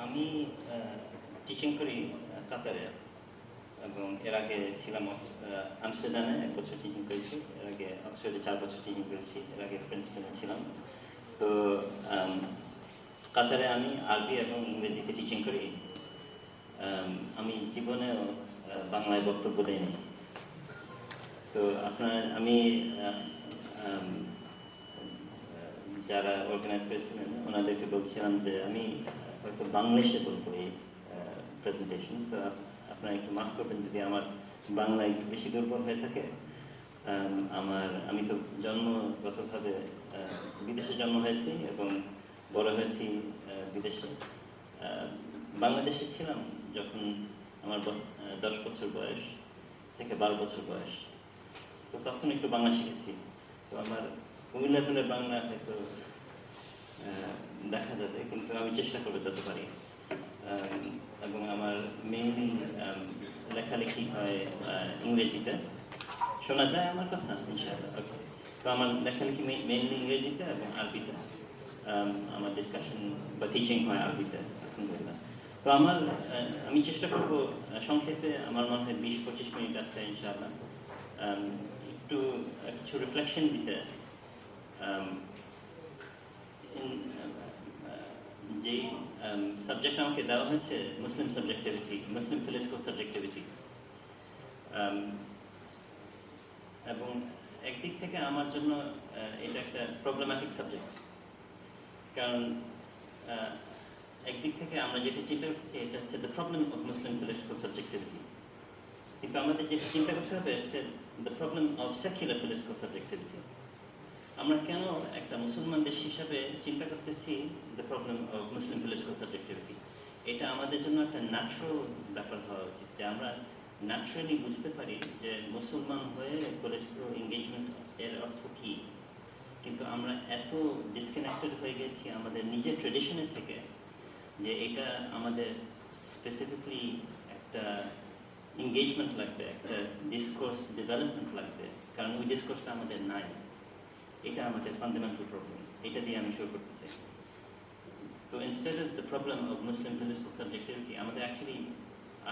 আমি টিচিং করি কাতারে, এবং এর আগে ছিলাম আমস্টারডামে 1 বছর টিচিং করেছি, এর আগে অক্সফোর্ডে 4 বছর টিচিং করেছি, এর আগে প্রিন্সটনে ছিলাম। তো কাতারে আমি আরবি এবং ইংরেজিতে টিচিং করি। আমি জীবনেও বাংলায় বক্তব্য দিইনি। তো আমি যারা অর্গানাইজ করেছিলেন ওনাদেরকে বলছিলাম যে আমি হয়তো বাংলাদেশে বলবো এই প্রেজেন্টেশন। তো আপনারা একটু মাফ করবেন যদি আমার বাংলা একটু বেশি দুর্বল হয়ে থাকে। আমি তো জন্মগতভাবে বিদেশে জন্ম হয়েছি এবং বড় হয়েছি বিদেশে। বাংলাদেশে ছিলাম যখন আমার 10 বছর বয়স থেকে 12 বছর বয়স। তো তখন একটু বাংলা শিখেছি। তো আমার কুমিল্লাতুলের বাংলা হয়তো দেখা যাবে, কিন্তু আমি চেষ্টা করবো যত পারি। এবং আমার মেইনলি লেখালেখি হয় ইংরেজিতে। শোনা যায় আমার কথা? ইনশাআল্লাহ। ওকে। তো আমার লেখালেখি মেইনলি ইংরেজিতে এবং আরবিতে। আমার ডিসকাশন বা টিচিং হয় আরবিতে, আলহামদুলিল্লাহ। তো আমি চেষ্টা করব সংক্ষেপে, আমার মনে হয় 20-25 মিনিট আছে ইনশাআল্লাহ, একটু কিছু রিফ্লেকশন দিতে যেই সাবজেক্ট আমাকে দেওয়া হয়েছে, মুসলিম সাবজেক্টিভিটি, মুসলিম পলিটিক্যাল সাবজেক্টিভিটি। এবং একদিক থেকে আমার জন্য এটা একটা প্রবলেম্যাটিক সাবজেক্ট, কারণ একদিক থেকে আমরা যেটা চিন্তা করছি এটা হচ্ছে the problem of Muslim political subjectivity, কিন্তু আমাদের যেটা চিন্তা করতে হবে হচ্ছে the problem of secular political subjectivity. আমরা কেন একটা মুসলমান দেশ হিসাবে চিন্তা করতেছি the problem of Muslim political subjectivity? এটা আমাদের জন্য একটা ন্যাচারাল ব্যাপার হওয়া উচিত, যে আমরা ন্যাচারালি বুঝতে পারি যে মুসলমান হয়ে পলিটিক্যাল এঙ্গেজমেন্ট এর অর্থ কী। কিন্তু আমরা এত ডিসকানেক্টেড হয়ে গেছি আমাদের নিজের ট্রেডিশনের থেকে, যে এটা আমাদের স্পেসিফিকলি একটা এঙ্গেজমেন্ট লাগবে, একটা ডিসকোর্স ডেভেলপমেন্ট লাগবে, কারণ ওই ডিসকোর্সটা আমাদের নাই। এটা আমাদের ফান্ডামেন্টাল প্রবলেম। এটা দিয়ে আমি শুরু করতে চাই। তো instead of the problem of Muslim political subjectivity, আমাদের অ্যাকচুয়ালি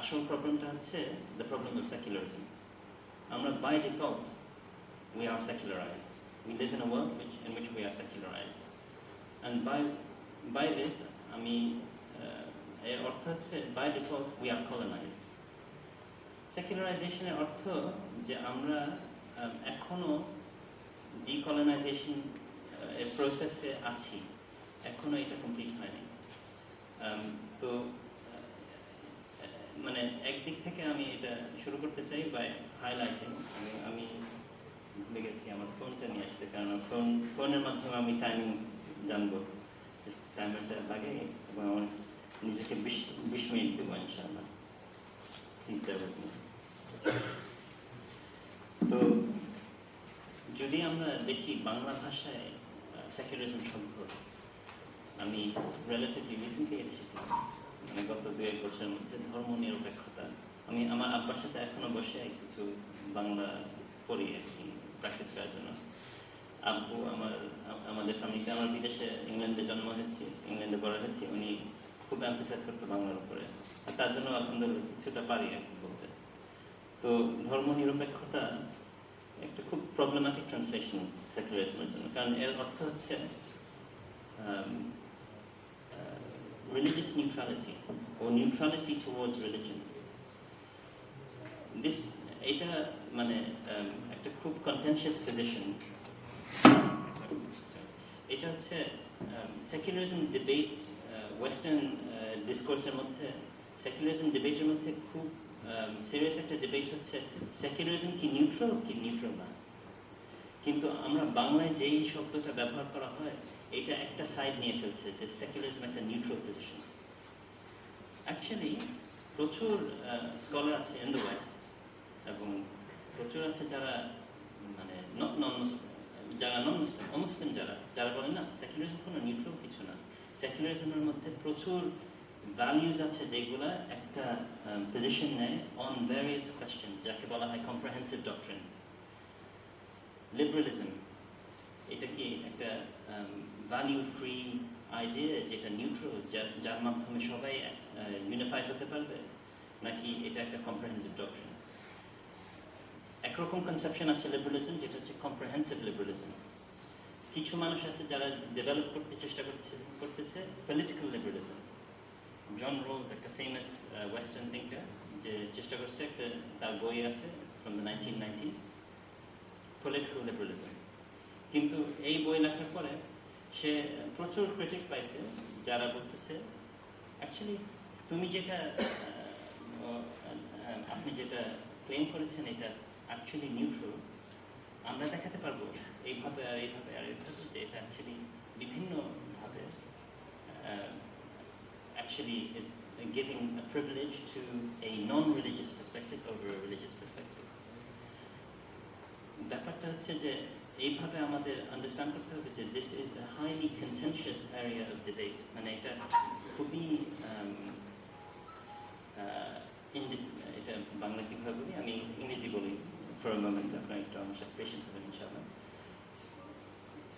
আসল প্রবলেমটা হচ্ছে দ্য প্রবলেম অফ সেকুলারিজম। আমরা by default we are secularized. We live in a world in which we are secularized. And by this, এর অর্থ হচ্ছে by default we are colonized. Secularization এর অর্থ যে আমরা এখনো ডিকলোনাইজেশন এর প্রসেসে আছি, এখনো এটা কমপ্লিট হয়নি। তো মানে একদিক থেকে আমি এটা শুরু করতে চাই বাই হাইলাইটিং। আমি ভুলে গেছি আমার ফোনটা নিয়ে আসতে, কারণ ফোনের মাধ্যমে আমি টাইমিং জানবো, টাইমারটা লাগে, এবং আমার নিজেকে 20 মিনিট দেবো ইনশাআল্লাহ। তো যদি আমরা দেখি বাংলা ভাষায় সেকুলারিজম শব্দ, আমি রিলেটিভলি রিসেন্টলি এটা শিখলাম, মানে গত 2-1 বছরের মধ্যে ধর্ম নিরপেক্ষতা। আমি আমার আব্বার সাথে এখনো বসে কিছু বাংলা পড়ি আর কি, প্র্যাকটিস করার জন্য। আব্বু আমাদের ফ্যামিলিতে, আমার বিদেশে ইংল্যান্ডে জন্ম হয়েছে, ইংল্যান্ডে বড় হয়েছি, উনি খুব এমফাসাইজ করতো বাংলার উপরে, আর তার জন্য আলহামদুলিল্লাহ কিছুটা পারি আর কি বলতে। তো ধর্ম নিরপেক্ষতা একটা খুব প্রবলেম্যাটিক ট্রান্সলেশন সেকুলারিজমের জন্য, কারণ এর অর্থ হচ্ছে religious neutrality or neutrality towards religion. এটা মানে একটা খুব কন্টেনশিয়াস পজিশন। এটা হচ্ছে সেকুলারিজম ডিবেট, ওয়েস্টার্ন ডিসকোর্সের মধ্যে, সেকুলারিজম ডিবেটের মধ্যে খুব সিরিয়াস একটা ডিবেট হচ্ছে সেকুলারিজম কি নিউট্রাল না। কিন্তু আমরা বাংলায় যেই শব্দটা ব্যবহার করা হয়, এটা একটা সাইড নিয়ে ফেলছে যে সেকুলারিজম একটা নিউট্রাল পজিশন। অ্যাকচুয়ালি প্রচুর স্কলার আছে ইন দ্য ওয়েস্ট, এবং প্রচুর আছে যারা মানে যারা নন মুসলিম, অমুসলিম, যারা বলেন না সেকুলারিজম কোনো নিউট্রাল কিছু না। সেকুলারিজমের মধ্যে প্রচুর ভ্যালিউজ আছে যেগুলো একটা পজিশন নেয় অন ভ্যারিয়াস কোয়েশ্চেন, যাকে বলা হয় কম্প্রিহেনসিভ ডক্ট্রিন। লিবারালিজম এটা কি একটা ভ্যালিউ ফ্রি আইডিয়া যেটা নিউট্রাল, যার মাধ্যমে সবাই ইউনিফাইড হতে পারবে, নাকি এটা একটা কম্প্রিহেন্সিভ ডক্ট্রিন? একরকম কনসেপশন আছে লিবারালিজম, যেটা হচ্ছে কম্প্রিহেন্সিভ লিবারালিজম। কিছু মানুষ আছে যারা ডেভেলপ করতে চেষ্টা করতেছে পলিটিক্যাল লিবারালিজম। জন রোলস, একটা ফেমাস ওয়েস্টার্ন থিঙ্কার, যে চেষ্টা করছে, একটা তার বই আছে from the 1990s, political liberalism. কিন্তু এই বই লেখার পরে সে প্রচুর ক্রিটিক পাইছে, যারা বলতেছে অ্যাকচুয়ালি তুমি যেটা আপনি যেটা ক্লেম করেছেন এটা অ্যাকচুয়ালি নিউট্রাল। আমরা দেখাতে পারবো এইভাবে আর এইভাবে আর এইভাবে যে এটা অ্যাকচুয়ালি বিভিন্নভাবে actually is giving a privilege to a non-religious perspective over a religious perspective. ব্যাপারটা হচ্ছে যে এইভাবে আমাদের আন্ডারস্ট্যান্ড করতে হবে যে this is a highly contentious area of debate, মানে এটা খুবই এটা বাংলা কীভাবে বলি, আমি ইংরেজি বলি for a moment, আপনারা একটু আমার সাথে পেশেন্ট হবেন ইনশাআল্লাহ।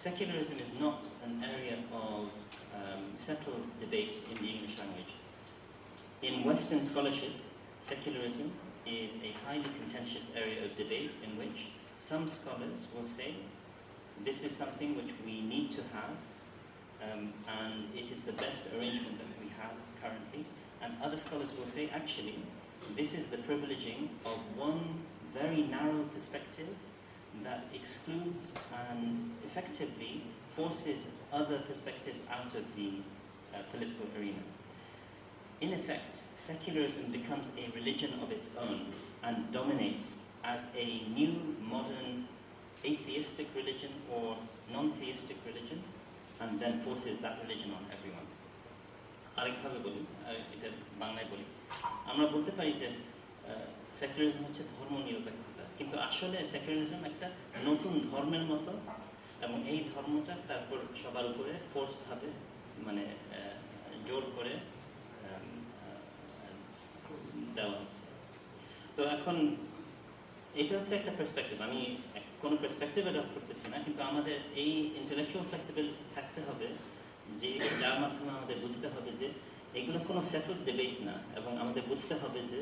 Secularism is not an area of settled debate in the English language. In Western scholarship, secularism is a highly contentious area of debate in which some scholars will say this is something which we need to have, and it is the best arrangement that we have currently, and other scholars will say actually this is the privileging of one very narrow perspective that excludes and effectively forces other perspectives out of the political arena. In effect, secularism becomes a religion of its own and dominates as a new modern atheistic religion or non-theistic religion, and then forces that religion on everyone. আরেকভাবে বলি, এটা বাংলায় বলি, আমরা বলতে পারি যে secularism হচ্ছে ধর্ম নিরপেক্ষতা, কিন্তু আসলে সেকুলারিজম একটা নতুন ধর্মের মতো, এবং এই ধর্মটা তারপর সবার উপরে ফোর্সভাবে মানে জোর করে দেওয়া হচ্ছে। তো এখন এটা হচ্ছে একটা পার্সপেক্টিভ, আমি কোনো পার্সপেক্টিভ অ্যাডপ্ট করতেছি না, কিন্তু আমাদের এই ইন্টেলেকচুয়াল ফ্লেক্সিবিলিটি থাকতে হবে, যে যার মাধ্যমে আমাদের বুঝতে হবে যে এগুলো কোনো সেটেলড ডিবেট না, এবং আমাদের বুঝতে হবে যে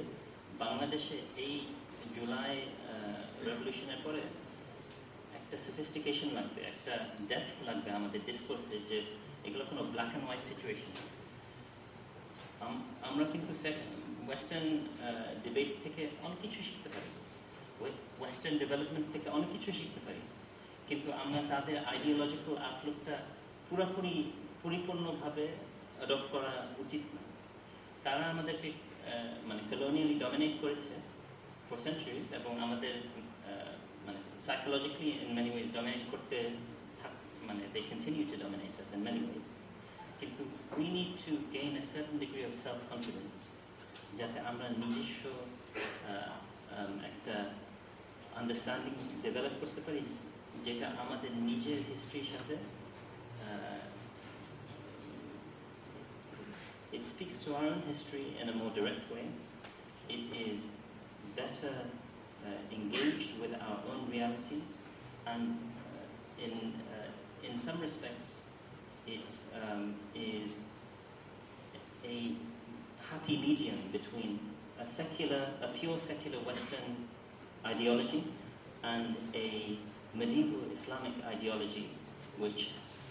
বাংলাদেশে এই জুলাই রেভলিউশনের পরে একটা সফিস্টিকেশন লাগবে, একটা ডেপথ লাগবে আমাদের ডিসকোর্সে, যে এগুলো কোনো ব্ল্যাক অ্যান্ড হোয়াইট সিচুয়েশন। আমরা কিন্তু ওয়েস্টার্ন ডিবেট থেকে অনেক কিছু শিখতে পারি, ওয়েস্টার্ন ডেভেলপমেন্ট থেকে অনেক কিছু শিখতে পারি, কিন্তু আমরা তাদের আইডিওলজিক্যাল আউটলুকটা পরিপূর্ণভাবে অ্যাডপ্ট করা উচিত না। তারা আমাদেরকে মানে কলোনিয়ালি ডমিনেট করেছে ফর সেঞ্চুরিজ, এবং আমাদের মানে psychologically in many ways dominate করতে মানে they continue to dominate us in many ways. কিন্তু we need to gain a certain degree of self confidence, যাতে আমরা নিজস্ব একটা আন্ডারস্ট্যান্ডিং ডেভেলপ করতে পারি, যেটা আমাদের নিজের হিস্ট্রির সাথে it speaks to our own history in a more direct way. It is better engaged with our own realities, and in some respects it is a happy medium between a pure secular Western ideology and a medieval Islamic ideology which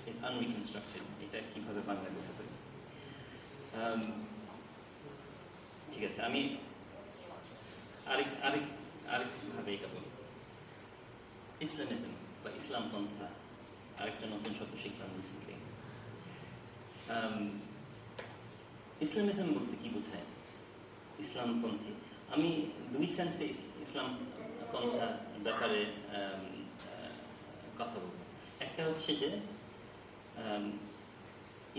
is unreconstructed. এটা কিভাবে বাংলায় বলতে পারি? ঠিক আছে, আমি আরেকভাবে এটা বলি। ইসলামিজম বা ইসলাম পন্থা, আরেকটা নতুন শব্দ শিখলাম রিসেন্টলি। ইসলামিজম বলতে কি বোঝায়? ইসলামপন্থী, আমি দুই সেন্সে ইসলাম পন্থা ব্যাপারে কথা বলব। একটা হচ্ছে যে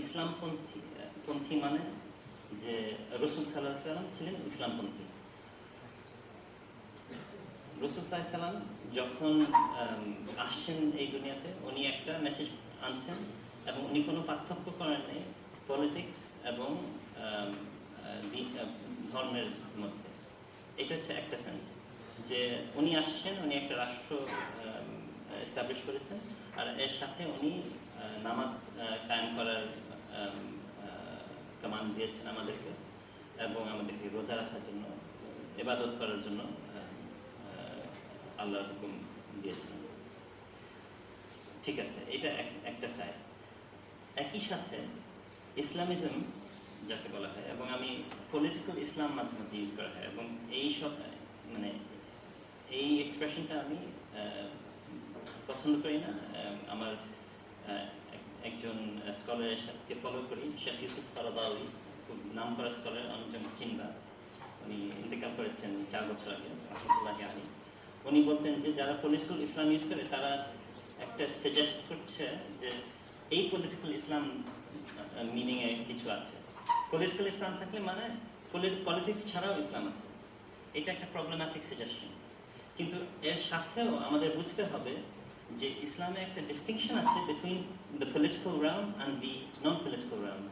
ইসলামপন্থী মানে যে রসুল সাল্লাল্লাহু আলাইহি সাল্লাম ছিলেন ইসলামপন্থী। রসুল সাল্লাল্লাহু আলাইহি সাল্লাম যখন আসছেন এই দুনিয়াতে, উনি একটা মেসেজ আনছেন, এবং উনি কোনো পার্থক্য করেন নাই পলিটিক্স এবং ধর্মের মধ্যে। এটা হচ্ছে একটা সেন্স, যে উনি আসছেন, উনি একটা রাষ্ট্র এস্টাবলিশ করেছেন, আর এর সাথে উনি নামাজ কায়েম করার ইসলাম দিয়েছেন আমাদেরকে এবং আমাদেরকে রোজা রাখার জন্য, ইবাদত করার জন্য আল্লাহর হুকুম দিয়েছেন। ঠিক আছে, এটা একটা সাইড। একই সাথে ইসলামিজম যাকে বলা হয়, এবং আমি পলিটিক্যাল ইসলাম মাঝে মধ্যে ইউজ করা হয়, এবং এই সব মানে এই এক্সপ্রেশনটা আমি পছন্দ করি না। আমার একজন স্কলারের সাথে ফলো করি, শেখ ইউসুফ কারদাউই, খুব নাম করা স্কলার, অনেকজন চিন্তা, উনি ইন্তেকাল করেছেন 4 বছর আগে, রহমতুল্লাহি আলাইহি। উনি বলতেন যে যারা পলিটিক্যাল ইসলাম ইউজ করে তারা একটা সাজেস্ট করছে যে এই পলিটিক্যাল ইসলাম মিনিংয়ে কিছু আছে। পলিটিক্যাল ইসলাম থাকলে মানে পলিটিক্স ছাড়াও ইসলাম আছে, এটা একটা প্রবলেম্যাটিক সাজেশন। কিন্তু এর সাথেও আমাদের বুঝতে হবে যে ইসলামে একটা ডিস্টিংশন আছে between the political round and the non political round.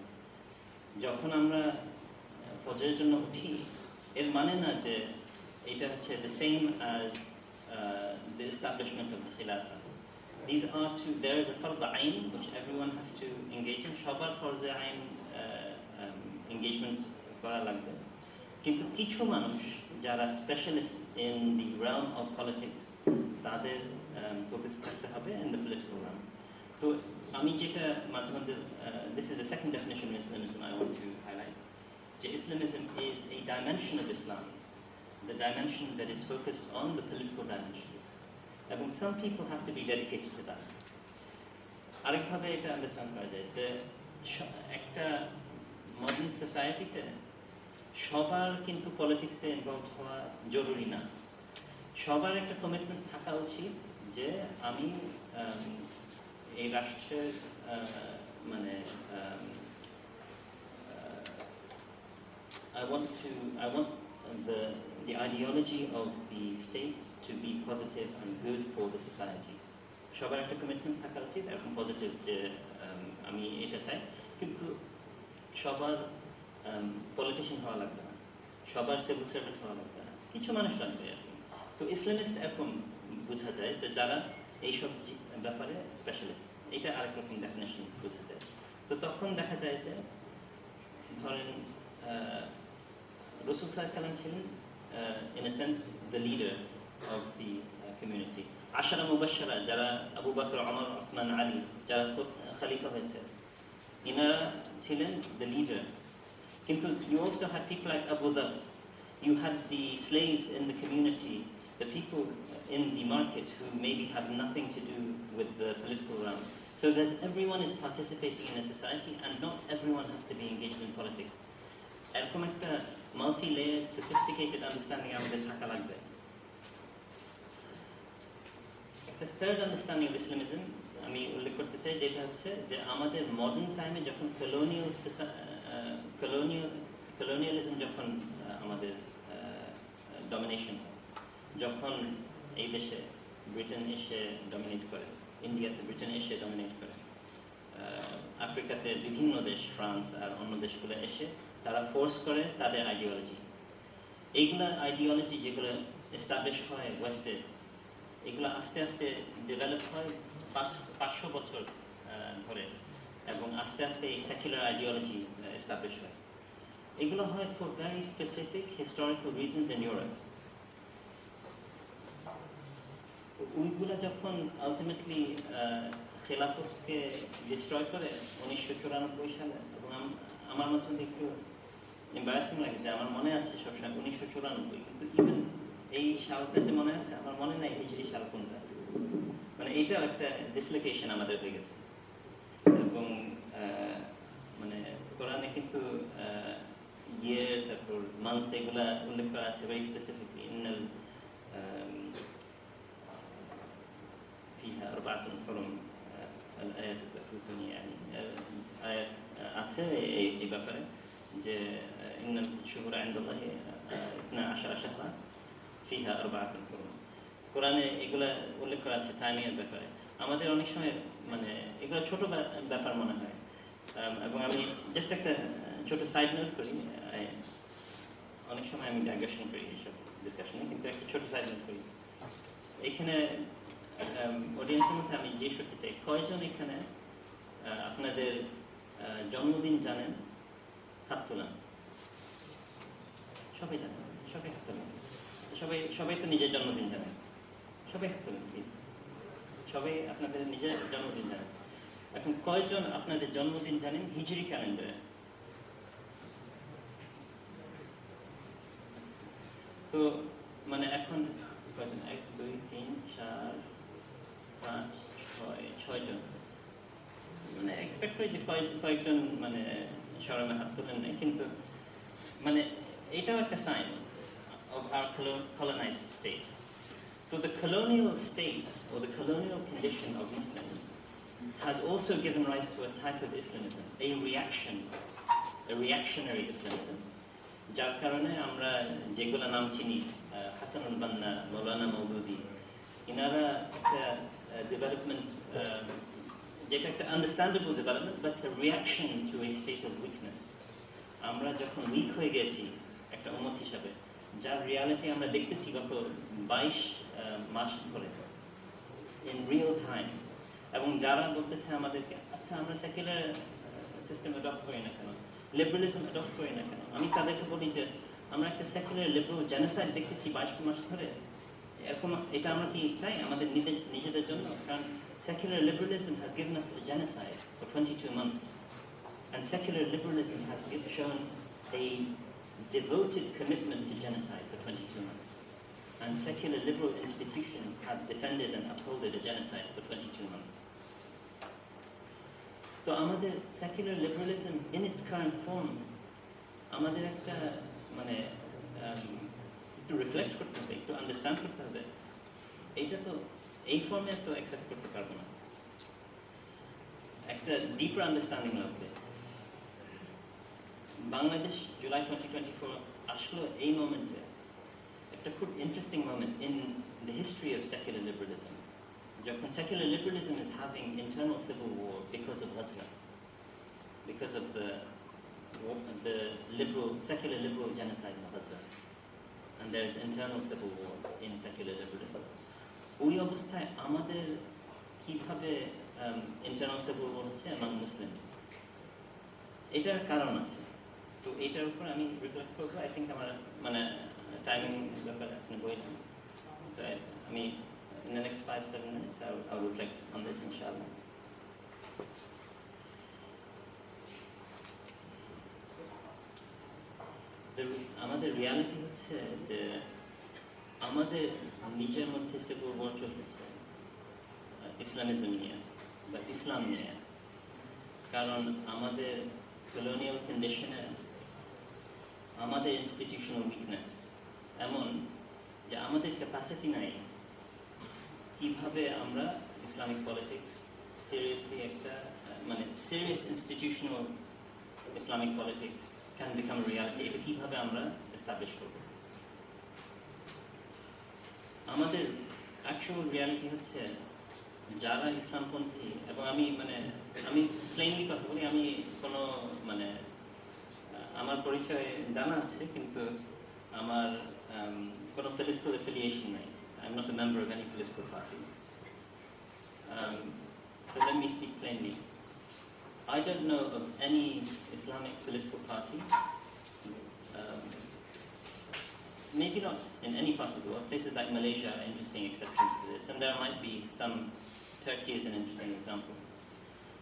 যখন আমরা ফজরের জন্য উঠি, এর মানে না যে এটা হচ্ছে the same as the establishment of the Khilafah. These are two, there is a fard ayn which everyone has to engage in. সবার ফরজে আইন engagement করা লাগবে, কিন্তু কিছু মানুষ যারা specialist in the realm of politics তাদের ফোকাস থাকতে হবে in the political realm. তো আমি যেটা মাঝে মধ্যে this is the second definition of Islamism I want to highlight. Islamism is a dimension of Islam, the dimension that is focused on the political dimension. And some people have to be dedicated to that. আরেকভাবে এটা understand করা যায় যে একটা modern সোসাইটিতে সবার কিন্তু পলিটিক্সে involve হওয়া জরুরি না। সবার একটা কমিটমেন্ট থাকা উচিত যে আমি এই রাষ্ট্রের মানে I want the ideology of the state to be positive and good for the society. সবার একটা কমিটমেন্ট থাকা উচিত এবং পজিটিভ যে আমি এটা চাই, কিন্তু সবার পলিটিশিয়ান হওয়া লাগবে না, সবার সিভিল সার্ভেন্ট হওয়া লাগবে না, কিছু মানুষ লাগবে আর কি। তো ইসলামিস্ট এখন বোঝা যায় যে যারা এইসব ব্যাপারে স্পেশালিস্ট, এটা আরেক রকম ডেফিনেশন বোঝা যায়। তো তখন দেখা যায় যে ধরেন রাসূল সাল্লাল্লাহু আলাইহি ওয়াসাল্লাম ছিলেন in a sense the leader of the community. আশারা মুবাশশারা যারা আবু বকর, ওমর, ওসমান, আলী যারা খলিফা হয়েছে, ইনারা ছিলেন the leader. কিন্তু you also had people like Abu Dhar, you had the slaves in the community, the people in the market who maybe have nothing to do with the political realm. So there's everyone is participating in a society and not everyone has to be engaged in politics. এরকম একটা multi-layered sophisticated understanding আমাদের থাকা লাগবে। একটা third understanding of Islamism আমি উল্লেখ করতে চাই, যেটা হচ্ছে যে আমাদের মডার্ন টাইমে যখন কলোনিয়ালিজম যখন আমাদের ডমিনেশন হয়, যখন এই দেশে ব্রিটেন এসে ডমিনেট করে, ইন্ডিয়াতে ব্রিটেন এসে ডমিনেট করে, আফ্রিকাতে বিভিন্ন দেশ, ফ্রান্স আর অন্য দেশগুলো এসে তারা ফোর্স করে তাদের আইডিওলজি। এইগুলো আইডিওলজি যেগুলো এস্টাবলিশ হয় ওয়েস্টে, এগুলো আস্তে আস্তে ডেভেলপ হয় 500 বছর ধরে, এবং আস্তে আস্তে এই সেকুলার আইডিওলজি এস্টাবলিশ হয়। এগুলো হয় for very specific historical reasons in Europe. ওইগুলো যখন আলটিমেটলি খেলাফতকে ডিস্ট্রয় করে 1994 সালে, এবং আমার মধ্যে একটু এম্বারাসিং লাগে যে আমার মনে আছে সবসময় 1994, কিন্তু ইভেন এই সালটা যে মনে আছে আমার মনে নাই হিজরি সাল কোনটা। মানে এইটাও একটা ডিসলোকেশন আমাদের হয়ে গেছে। এবং মানে কোরআনে কিন্তু ইয়ার, তারপর মান্থ, এগুলা উল্লেখ করা আছে ভেরি স্পেসিফিকলি। ইন্নাল ফিহা আরবাআতুন হুরুম আল-আয়াত তাফুতুনি, yani আয়াত আছে এই ব্যাপারে যে ইন্নাল শুহুরা ইনদাল্লাহি 12 শাহরা ফিহা আরবাআতুন হুরুম। কোরআনে এগুলা উল্লেখ করা আছে টাইমিংয়ের ব্যাপারে। আমাদের অনেক সময় মানে এগুলো ছোট ব্যাপার মনে হয়, এবং আমি জাস্ট একটা ছোট সাইড নোট করি, অনেক সময় আমি ডাইগ্রেশন করি এইসব ডিসকাশনে, কিন্তু একটা ছোট সাইড নোট করি। এখানে অডিয়েন্সের মধ্যে আমি জিজ্ঞেস করতে চাই, কয়জন এখানে আপনাদের জন্মদিন জানেন? হাত তোলেন, সবাই জানেন, সবাই হাত তোলেন, সবাই সবাই তো নিজের জন্মদিন জানেন, সবাই হাত তোলেন প্লিজ, সবাই আপনাদের নিজের জন্মদিন জানেন। এখন কয়জন আপনাদের জন্মদিন জানেন হিজরি ক্যালেন্ডারে? তো মানে এখন কয়জন, 1 2 3 4 5 6 জন, মানে এক্সপেক্ট করি যে কয়েকজন মানে স্মরণে হাত তোলেন নাই, কিন্তু মানে এটাও একটা sign of our colonized state. So the colonial state or the colonial condition of Muslims has also given rise to a type of Islamism, a reactionary Islamism. যার কারণে আমরা যেগুলো নাম চিনি, হাসানুল বান্না, মৌলানা মৌদুদি, ইনারা একটা ডেভেলপমেন্ট, যেটা একটা understandable development, but it's a reaction to a state of weakness. আমরা যখন উইক হয়ে গেছি একটা উম্মত হিসাবে, যার রিয়ালিটি আমরা দেখতেছি গত 22 মাস ধরে ইন রিয়েল টাইম, এবং যারা বলতেছে আমাদেরকে আচ্ছা আমরা সেকুলার সিস্টেম অ্যাডপ্ট করি না কেন, লিবারালিজম অ্যাডপ্ট করি না কেন, আমি তাদেরকে বলি যে আমরা একটা সেকুলার লিবারাল জেনোসাইড দেখতেছি 22 মাস ধরে, এখন এটা আমরা কি চাই আমাদের নিজেদের জন্য? কারণ secular liberalism has given us a genocide for 22 months, and secular liberalism has shown a devoted commitment to genocide for 22 months, and secular liberal institutions have defended and upheld a genocide for 22 months. So আমাদের secular liberalism in its current form, আমাদের একটা মানে একটু reflect করতে হবে, একটু understand করতে হবে, এইটা তো এই ফর্মে তো অ্যাকসেপ্ট করতে পারবো না, একটা ডিপার আন্ডারস্ট্যান্ডিং লাগবে। বাংলাদেশ জুলাই 2024 আসলো এই মোমেন্টে, একটা খুব interesting moment in the history of secular liberalism, যখন secular liberalism is having internal civil war because of Gaza, because of the secular liberal genocide in Gaza, and there is internal civil war in secular liberalism. ওই অবস্থায় আমাদের কিভাবে internal civil war হচ্ছে among Muslims, এটার কারণ আছে। তো এটার উপর আমি রিফ্লেক্ট করবো। আই থিঙ্ক আমার মানে টাইমিং ব্যাপারে আপনি বলছেন, তো আমি in the next 5-7 minutes I'll reflect on this inshallah. আমাদের রিয়ালিটি হচ্ছে যে আমাদের নিজের মধ্যে সিভিল ওয়ার চলতেছে ইসলামিজম নিয়ে বা ইসলাম নিয়ে, কারণ আমাদের কলোনিয়াল কন্ডিশনে আমাদের ইনস্টিটিউশনাল উইকনেস এমন যে আমাদের ক্যাপাসিটি নাই কিভাবে আমরা ইসলামিক পলিটিক্স সিরিয়াসলি একটা মানে serious institutional Islamic politics can become reality, এটা কিভাবে আমরা এস্টাবলিশ করব। আমাদের অ্যাকচুয়াল রিয়ালিটি হচ্ছে যারা ইসলামপন্থী, এবং আমি প্লেনলি কথা বলি, আমি কোনো মানে আমার পরিচয় জানা আছে কিন্তু আমার কোনো পলিটিক্যাল অ্যাফিলিয়েশন নাই। I am not a member of any political party. So let me speak plainly. I don't know of any Islamic political party, maybe not in any part of the world. Places like Malaysia are interesting exceptions to this, and there might be some. Turkey is an interesting example.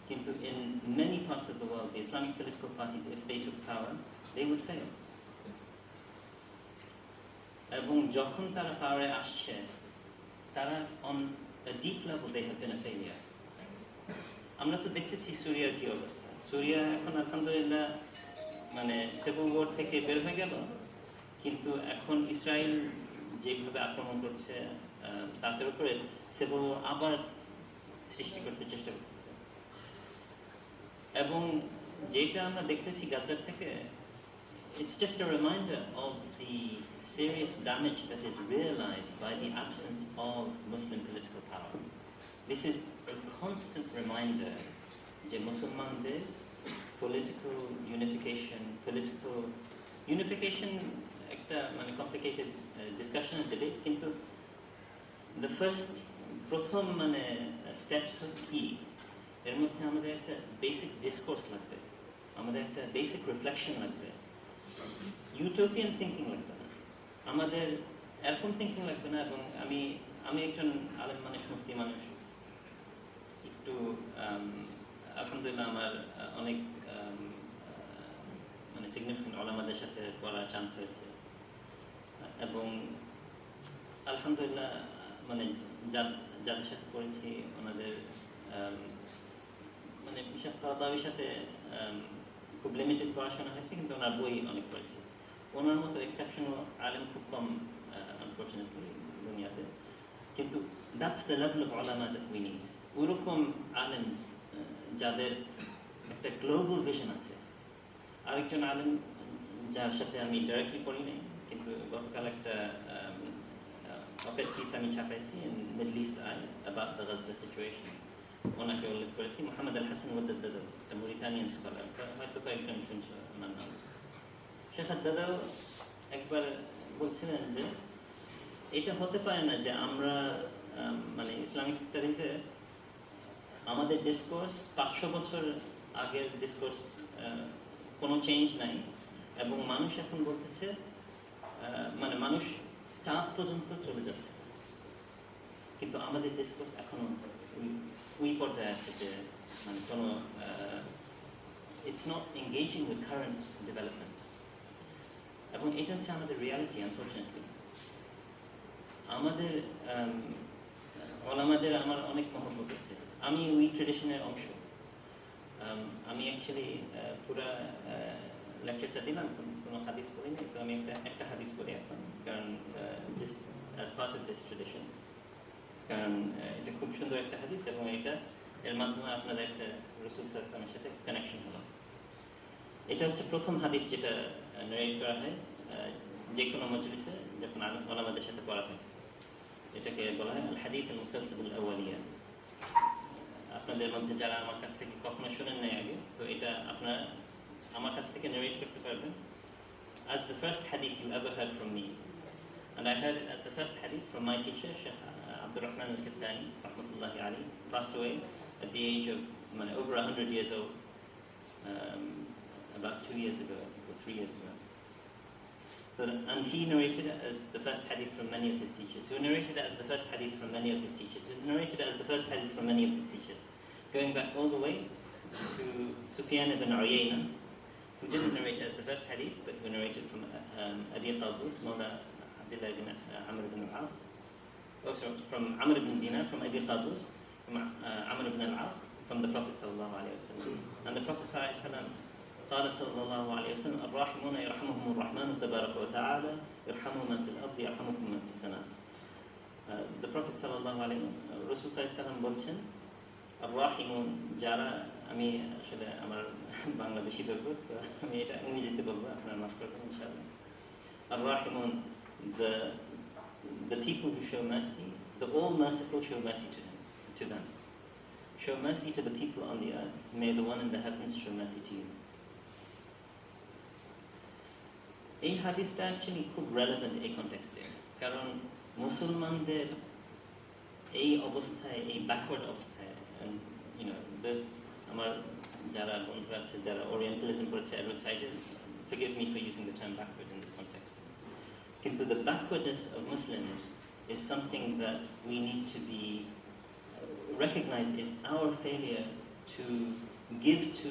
Kintu in many parts of the world, the Islamic political parties, if they took power, they would fail. এবং যখন তারা পাওয়ারে আসছে, তারা on a deep level they have been a failure. আমরা তো দেখতেছি সিরিয়ার কি অবস্থা। সিরিয়া এখন আলহামদুলিল্লাহ মানে সিভিল ওয়ার থেকে বের হয়ে গেল, কিন্তু এখন ইসরায়েল যেভাবে আক্রমণ করছে সাউথের উপরে, সিভিল ওয়ার আবার সৃষ্টি করতে চেষ্টা করতেছে। এবং যেটা আমরা দেখতেছি গাজার থেকে, it's just a reminder of the serious damage that is realized by the absence of Muslim political power. This is a constant reminder যে মুসলমানদের political unification একটা মানে complicated discussion and debate, কিন্তু the প্রথম মানে স্টেপস কি, এর মধ্যে আমাদের একটা বেসিক ডিসকোর্স লাগবে। আমাদের একটা বেসিক রিফ্লেকশন লাগবে, ইউটোপিয়ান থিঙ্কিং লাগবে না, আমাদের এরকম থিঙ্কিং লাগবে না। এবং আমি একজন আলেম মানুষ, মুফতি মানুষ, একটু আলহামদুলিল্লাহ আমার অনেক মানে সিগনিফিকেন্ট ওলামাদের সাথে পড়ার চান্স হয়েছে, এবং আলহামদুলিল্লাহ মানে যাদের সাথে পড়েছি ওনাদের মানে বিশেষ তাদের সাথে খুব লিমিটেড পড়াশোনা হয়েছে, কিন্তু ওনার বই অনেক পড়েছি। ওনার মতো এক্সেপশনাল আলেম খুব কম আনফর্চুনেটলি দুনিয়াতে, কিন্তু দ্যাটস দ্য লেভেল অফ ওলামা দ্যাট উই নিড। ওইরকম আলেম যাদের একটা গ্লোবাল ভিশন আছে। আরেকজন আলেম যার সাথে আমি ডাইরেক্টলি পড়ি নাই, কিন্তু গতকাল একটা অপের পিস আমি ছাপাইছি in Middle East Eye about the Gaza situation, ওনাকে উল্লেখ করেছি। মোহাম্মদ আল হাসান ওয়াদ্দাদাও, একটা মরিতানিয়ান স্কলার, হয়তো কয়েকজন শুনছে ওনার নাম। শেখ আদ্দাদাও একবার বলছিলেন যে এটা হতে পারে না যে আমরা মানে ইসলামিক স্টাডিজে আমাদের ডিসকোর্স 500 বছর আগের ডিসকোর্স, কোনো চেঞ্জ নাই, এবং মানুষ এখন বলতেছে মানে মানুষ চাঁদ পর্যন্ত চলে যাচ্ছে, কিন্তু আমাদের ডিসকোর্স এখনো ওই পর্যায়ে আছে যে মানে কোনো it's not engaging with current developments. এবং এটা হচ্ছে আমাদের রিয়ালিটি আনফর্চুনেটলি। আমাদের ওলামাদের আমার অনেক মহব্বত আছে, আমি ওই ট্রেডিশনের অংশ। আমি অ্যাকচুয়ালি পুরো লেকচারটা দিলাম, কোনো হাদিস পড়ি নাই, তো আমি একটা হাদিস পড়ি এখন, কারণ just as part of this tradition, কারণ এটা খুব সুন্দর একটা হাদিস, এবং এর মাধ্যমে আপনাদের একটা রাসূল সাল্লাল্লাহু আলাইহি ওয়াসাল্লামের সাথে কানেকশন হলো। এটা হচ্ছে প্রথম হাদিস যেটা নারেট করা হয় যে কোনো মজলিসে যখন ওলামাদের সাথে পড়া হয়। এটাকে বলা হয় আল হাদিস আল মুসালসালুল আউয়ালিয়া। আপনাদের মধ্যে যারা আমার কাছ থেকে কখনো শুনেন নাই আগে, তো এটা আপনারা আমার কাছ থেকে নারেট করতে পারবেন as the first hadith you ever heard from me. And I heard it as the first hadith from my teacher, Sheikh Abdul Rahman al-Kattani, rahmatullahi alayhi, passed away at the age of over 100 years old, about 2 years ago, or 3 years ago. And he narrated it as the first hadith from many of his teachers, who narrated it as the first hadith from many of his teachers, who narrated it as the first hadith from many of his teachers, going back all the way to Sufyan ibn Uyayna, who didn't narrate it as the first hadith, but who narrated from Abi Qabus, Mawla Abdullah ibn Amr ibn al-As, also from Amr ibn Dinar, from Abi Qabus, from Amr ibn al-As, from the Prophet sallallahu alayhi wa sallam. And the Prophet sallallahu alayhi wa sallam قال صلى الله عليه وسلم الراحمون يرحمهم الرحمن تبارك وتعالى يرحموا من في الأرض يرحمكم من في السماء. The Prophet صلى الله عليه وسلم রাসূল সাল্লাল্লাহু আলাইহি ওয়াসাল্লাম বলছেন الراحمون, যারা, আমি আসলে আমার বাংলা বেশি বলবো, তো আমি এটা ইংরেজিতে বলবো, আপনারা মাফ করবেন ইনশাআল্লাহ। الراحمون, the people who show mercy, the all merciful show mercy to them. Show mercy to the people on the earth, may the one in the heavens show mercy to you. এই হাদিসটা অ্যাকচুয়ালি খুব relevant এই কনটেক্সটে, কারণ মুসলমানদের এই অবস্থায়, এই backward অবস্থায়, আমার যারা বন্ধু আছে যারা ওরিয়েন্টালিজম পড়েছে, I would say, forgive me for using the term backward in this context, কিন্তু the backwardness of Muslims is something that we need to be recognized as our failure to give to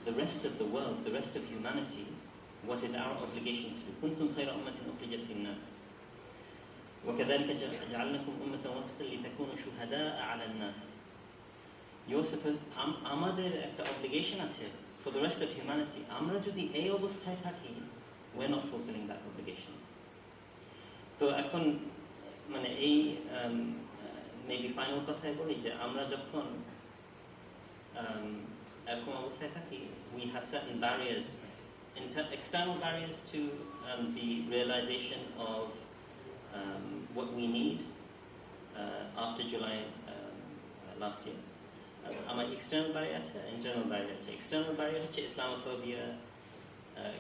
the rest of the world, the rest of humanity, what is our obligation to do. كنتم خير أمة أخرجت للناس وكذلك جعلناكم أمة وسطا لتكونوا شهداء على الناس. আমাদের একটা obligation আছে for the rest of humanity. আমরা যদি এই অবস্থায় থাকি, we're not fulfilling that obligation. তো এখন মানে এই মেবি ফাইনাল কথাই বলি যে আমরা যখন এরকম অবস্থায় থাকি, we have certain barriers, external barriers to the realization of what we need after July last year. Our external barrier আছে, internal barrier আছে. External barrier হচ্ছে Islamophobia,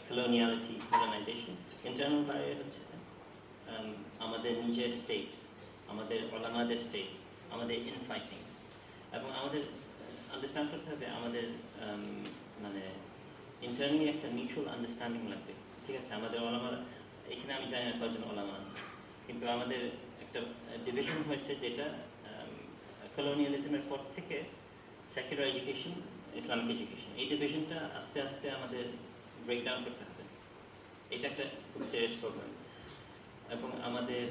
coloniality, colonization. Internal barrier হচ্ছে আমাদের নিজের state, আমাদের ওলামাদের state, আমাদের infighting. এবং আমাদের আন্ডারস্ট্যান্ড করতে হবে আমাদের মানে ইন্টারনালি একটা মিউচুয়াল আন্ডারস্ট্যান্ডিং লাগবে। ঠিক আছে, আমাদের ওলামারা, এখানে আমি জানি না কয়জন ওলামা আছে, কিন্তু আমাদের একটা ডিভিশন হয়েছে যেটা কলোনিয়ালিজমের পর থেকে সেকুলার এডুকেশন, ইসলামিক এডুকেশন, এই ডিভিশনটা আস্তে আস্তে আমাদের ব্রেকডাউন করতে হবে। এটা একটা খুব সিরিয়াস প্রবলেম। এবং আমাদের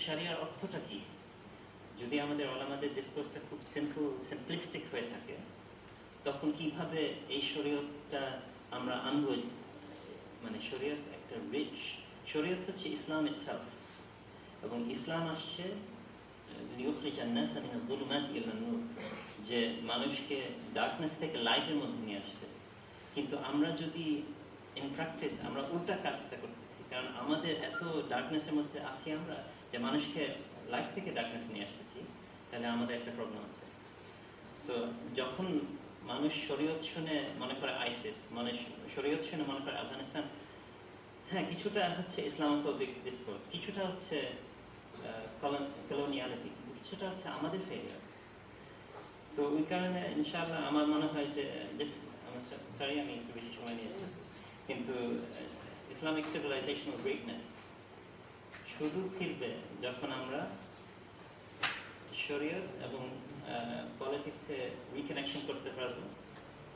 শারিয়ার অর্থটা কি, যদি আমাদের ওলামাদের ডিসকোর্সটা খুব সিম্পলিস্টিক হয়ে থাকে, তখন কিভাবে এই শরীয়তটা আমরা আনবো? মানে শরীয়ত একটা রিচ, শরীয়ত হচ্ছে ইসলাম ইটসেলফ, এবং ইসলাম আসছে যে মানুষকে ডার্কনেস থেকে লাইটের মধ্যে নিয়ে আসতে। কিন্তু আমরা যদি ইন প্র্যাকটিস আমরা উল্টা কাজটা করতেছি, কারণ আমাদের এত ডার্কনেসের মধ্যে আছি আমরা, যে মানুষকে লাইট থেকে ডার্কনেস নিয়ে আসতেছি, তাহলে আমাদের একটা প্রবলেম আছে। তো যখন মানুষ শরীয়ত শুনে মনে করে আইসিস, মানে শরীয়ত শুনে মনে করে আফগানিস্তান, হ্যাঁ কিছুটা হচ্ছে ইসলামোফোবিক ডিসকোর্স, কিছুটা হচ্ছে কলোনিয়ালিটি, কিছুটা হচ্ছে আমাদের ফেলিয়ার। তো ওই কারণে ইনশাআল্লাহ আমার মনে হয় যে সরি আমি একটু বেশি সময় নিয়েছি, কিন্তু ইসলামিক সিভিলাইজেশনাল গ্রেটনেস শুধু ফিরবে যখন আমরা শরীয়ত এবং পলিটিক্সে রিকানেকশন করতে পারবো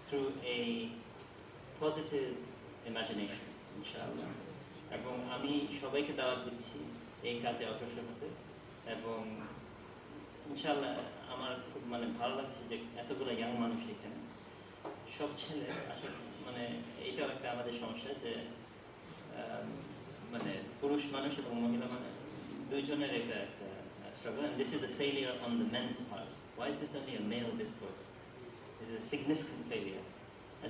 থ্রু এ পজিটিভ ইমাজিনেশন ইনশাআল্লাহ। এবং আমি সবাইকে দাওয়াত দিচ্ছি এই কাজে অগ্রসর হতে, এবং ইনশাআল্লাহ আমার খুব মানে ভালো লাগছে যে এতগুলো ইয়াং মানুষ এখানে, সব ছেলে আসলে, মানে এইটাও একটা আমাদের সমস্যা যে মানে পুরুষ মানুষ এবং মহিলা মানুষ দুইজনের এটা একটা struggle, and this is a failure on the men's part. Why is this only a male discourse? This is a significant failure.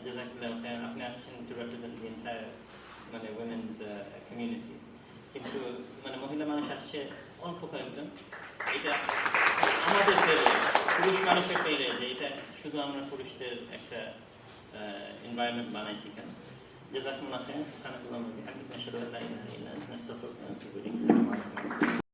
Jazakallah khair, আপনি আসছেন to represent the entire মানে women's community, কিন্তু মানে মহিলা মানুষ আসছে অল্প কয়েকজন। এটা আমাদের failure, পুরুষ মানুষের failure, যে এটা শুধু আমরা পুরুষদের একটা environment বানাইছি কেন। জাযাকুমুল্লাহ খাইরান, সুবহানাল্লাহি ওয়া বিহামদিহি, আশহাদু আল্লা ইলাহা ইল্লা আনতা, আস্তাগফিরুকা ওয়া আতুবু ইলাইক।